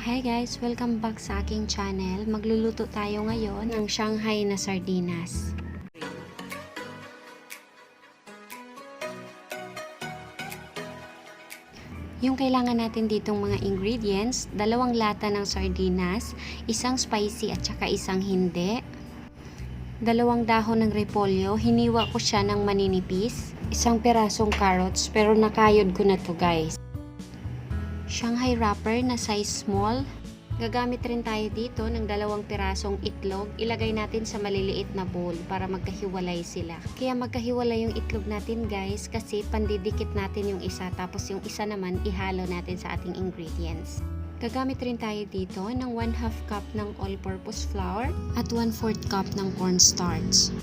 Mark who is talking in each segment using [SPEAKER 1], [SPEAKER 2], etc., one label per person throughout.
[SPEAKER 1] Hi guys! Welcome back sa aking channel. Magluluto tayo ngayon ng Shanghai na sardinas. Yung kailangan natin ditong mga ingredients, 2 lata ng sardinas, 1 spicy at saka 1 hindi, 2 dahon ng repolyo, hiniwa ko siya ng maninipis, 1 pirasong carrots pero nakayod ko na to guys. Shanghai wrapper na size small. Gagamit rin tayo dito ng 2 pirasong itlog. Ilagay natin sa maliliit na bowl para magkahiwalay sila. Kaya magkahiwalay yung itlog natin guys kasi pandidikit natin yung isa tapos yung isa naman ihalo natin sa ating ingredients. Gagamit rin tayo dito ng 1/2 cup ng all-purpose flour at 1/4 cup ng cornstarch.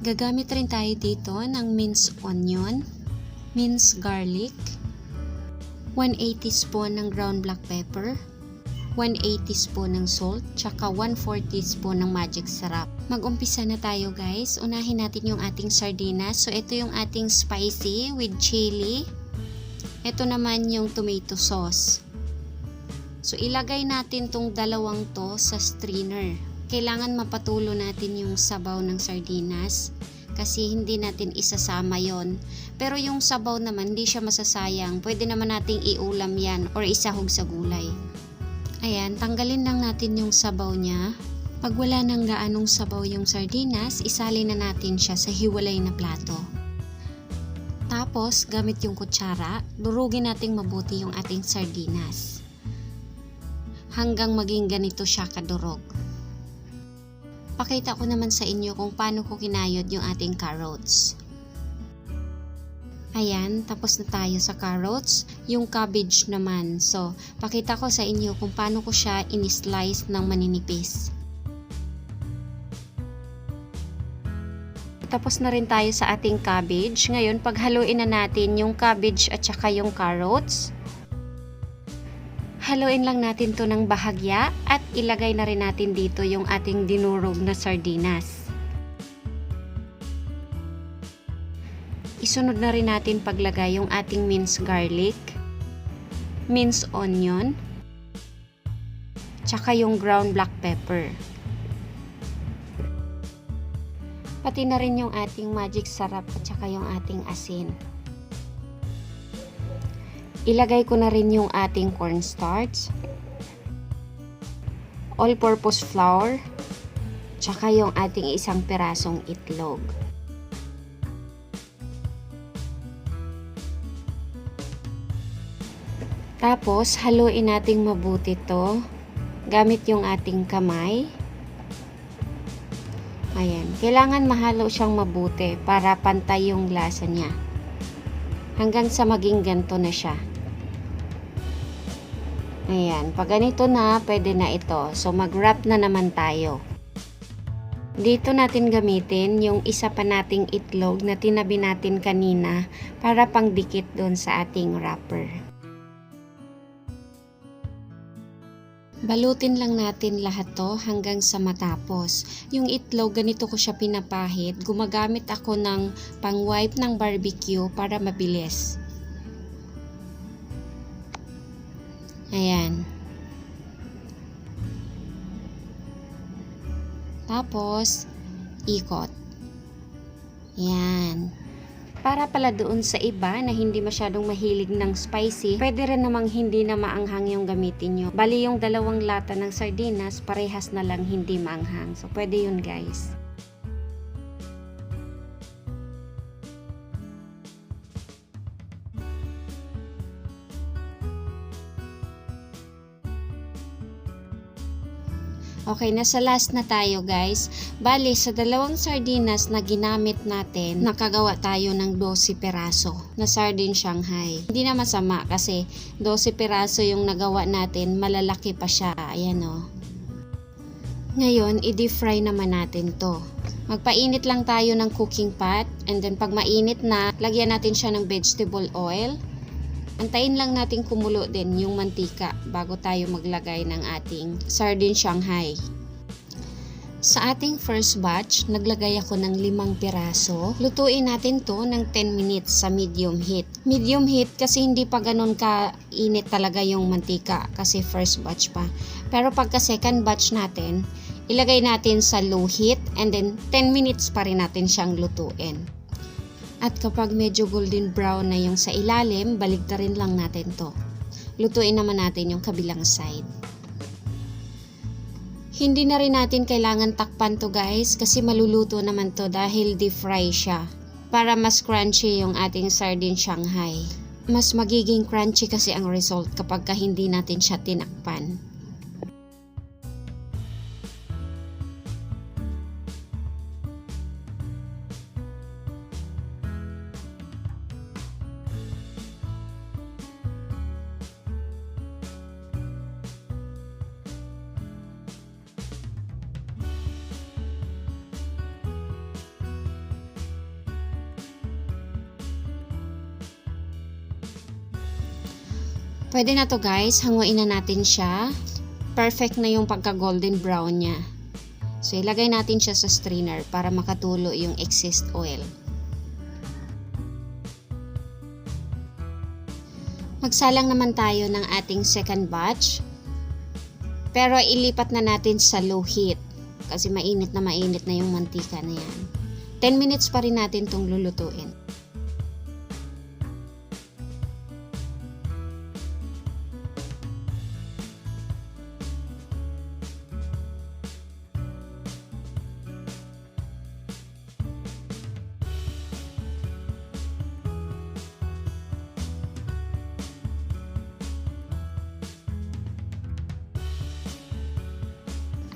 [SPEAKER 1] Gagamit rin tayo dito ng minced onion, minced garlic, 1/8 teaspoon ng ground black pepper, 1/8 teaspoon ng salt, tsaka 1/4 teaspoon ng magic sarap. Mag-umpisa na tayo guys. Unahin natin yung ating sardinas. So ito yung ating spicy with chili. Ito naman yung tomato sauce. So ilagay natin tong 2 to sa strainer. Kailangan mapatulo natin yung sabaw ng sardinas kasi hindi natin isasama yon. Pero yung sabaw naman hindi siya masasayang. Pwede naman nating iulam yan or isahog sa gulay. Ayan, tanggalin lang natin yung sabaw niya. Pag wala nang gaanong sabaw yung sardinas, isalin na natin siya sa hiwalay na plato. Tapos, gamit yung kutsara, durugin nating mabuti yung ating sardinas. Hanggang maging ganito siya kadurog. Pakita ko naman sa inyo kung paano ko kinayod yung ating carrots. Ayan, tapos na tayo sa carrots. Yung cabbage naman. So, pakita ko sa inyo kung paano ko siya in-slice ng maninipis. Tapos na rin tayo sa ating cabbage. Ngayon, paghaluin na natin yung cabbage at saka yung carrots. Haluin lang natin to ng bahagya at ilagay na rin natin dito yung ating dinurog na sardinas. Isunod na rin natin paglagay yung ating minced garlic, minced onion, tsaka yung ground black pepper. Pati na rin yung ating magic sarap at tsaka yung ating asin. Ilagay ko na rin yung ating cornstarch, all-purpose flour, tsaka yung ating 1 pirasong itlog. Tapos, haluin nating mabuti to gamit yung ating kamay. Ayan, kailangan mahalo siyang mabuti para pantay yung lasa niya. Hanggang sa maging ganito na siya. Ayan, pag ganito na, pwede na ito. So, mag-wrap na naman tayo. Dito natin gamitin yung isa pa nating itlog na tinabi natin kanina para pangdikit doon sa ating wrapper. Balutin lang natin lahat to hanggang sa matapos. Yung itlog, ganito ko siya pinapahid. Gumagamit ako ng pang-wipe ng barbecue para mabilis. Ayan. Tapos, ikot. Ayan. Para pala doon sa iba na hindi masyadong mahilig ng spicy, pwede rin namang hindi na maanghang yung gamitin nyo. Bali yung 2 lata ng sardinas, parehas na lang hindi maanghang. So, pwede yun guys. Okay, nasa last na tayo guys. Bali, sa 2 sardinas na ginamit natin, nakagawa tayo ng 12 peraso na sardine Shanghai. Hindi na masama kasi 12 peraso yung nagawa natin, malalaki pa siya. Ayan o. Ngayon, i-deep fry naman natin to. Magpainit lang tayo ng cooking pot and then pag mainit na, lagyan natin siya ng vegetable oil. Antayin lang natin kumulo din yung mantika bago tayo maglagay ng ating sardine Shanghai. Sa ating first batch, naglagay ako ng 5 piraso. Lutuin natin to ng 10 minutes sa medium heat. Medium heat kasi hindi pa ganun ka-init talaga yung mantika kasi first batch pa. Pero pagka second batch natin, ilagay natin sa low heat and then 10 minutes pa rin natin siyang lutuin. At kapag medyo golden brown na yung sa ilalim, baligtarin lang natin to. Lutuin naman natin yung kabilang side. Hindi na rin natin kailangan takpan to guys kasi maluluto naman to dahil deep fry siya. Para mas crunchy yung ating sardine Shanghai. Mas magiging crunchy kasi ang result kapag hindi natin siya tinakpan. Pwede na to guys, hanguin na natin siya. Perfect na yung pagka golden brown niya. So ilagay natin siya sa strainer para makatulo yung excess oil. Magsalang naman tayo ng ating second batch. Pero ilipat na natin sa low heat kasi mainit na yung mantika na yan. 10 minutes pa rin natin itong lulutuin.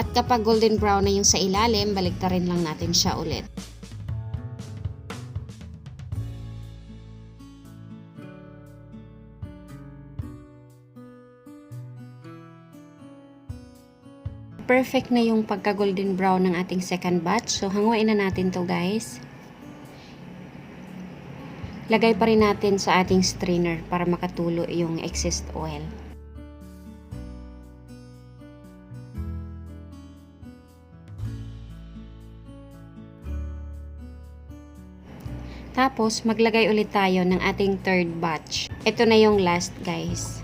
[SPEAKER 1] At kapag golden brown na yung sa ilalim, baligtarin lang natin siya ulit. Perfect na yung pagka golden brown ng ating second batch. So hanguin na natin to guys. Lagay pa rin natin sa ating strainer para makatulo yung excess oil. Tapos, maglagay ulit tayo ng ating third batch. Ito na yung last, guys.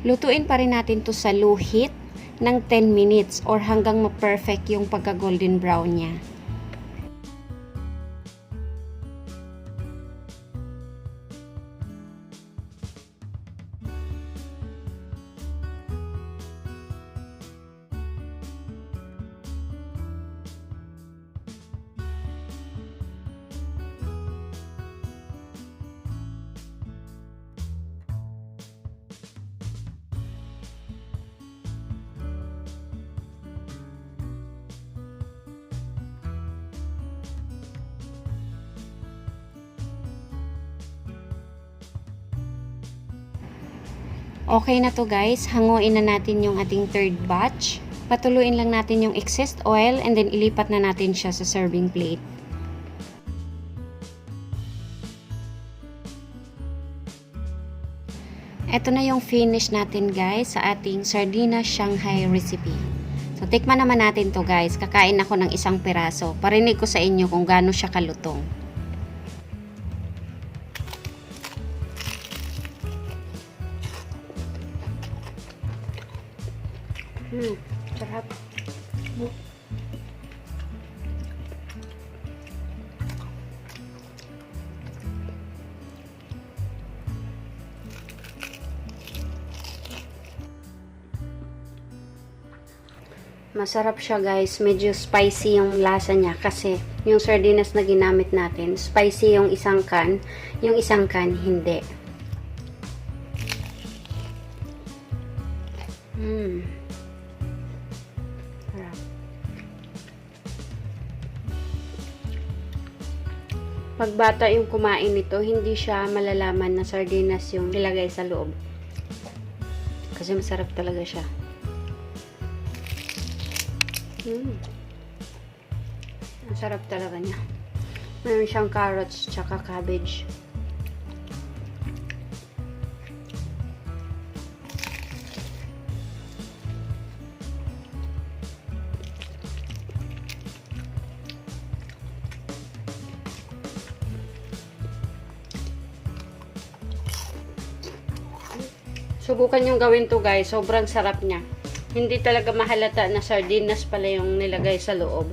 [SPEAKER 1] Lutuin pa rin natin to sa low heat ng 10 minutes or hanggang ma-perfect yung pagka-golden brown niya. Okay na to guys, hanguin na natin yung ating third batch. Patuluin lang natin yung excess oil and then ilipat na natin siya sa serving plate. Ito na yung finish natin guys sa ating Sardines Shanghai recipe. So tikman naman natin to guys, kakain ako ng 1 piraso. Parinig ko sa inyo kung gaano siya kalutong. Sarap. Masarap siya guys, medyo spicy yung lasa niya kasi yung sardinas na ginamit natin, spicy yung isang can hindi. Pag bata yung kumain nito, hindi siya malalaman na sardinas yung nilagay sa loob. Kasi masarap talaga siya. Ang sarap talaga niya. Mayroon siyang carrots tsaka cabbage. Subukan yung gawin to guys. Sobrang sarap niya. Hindi talaga mahalata na sardinas pala yung nilagay sa loob.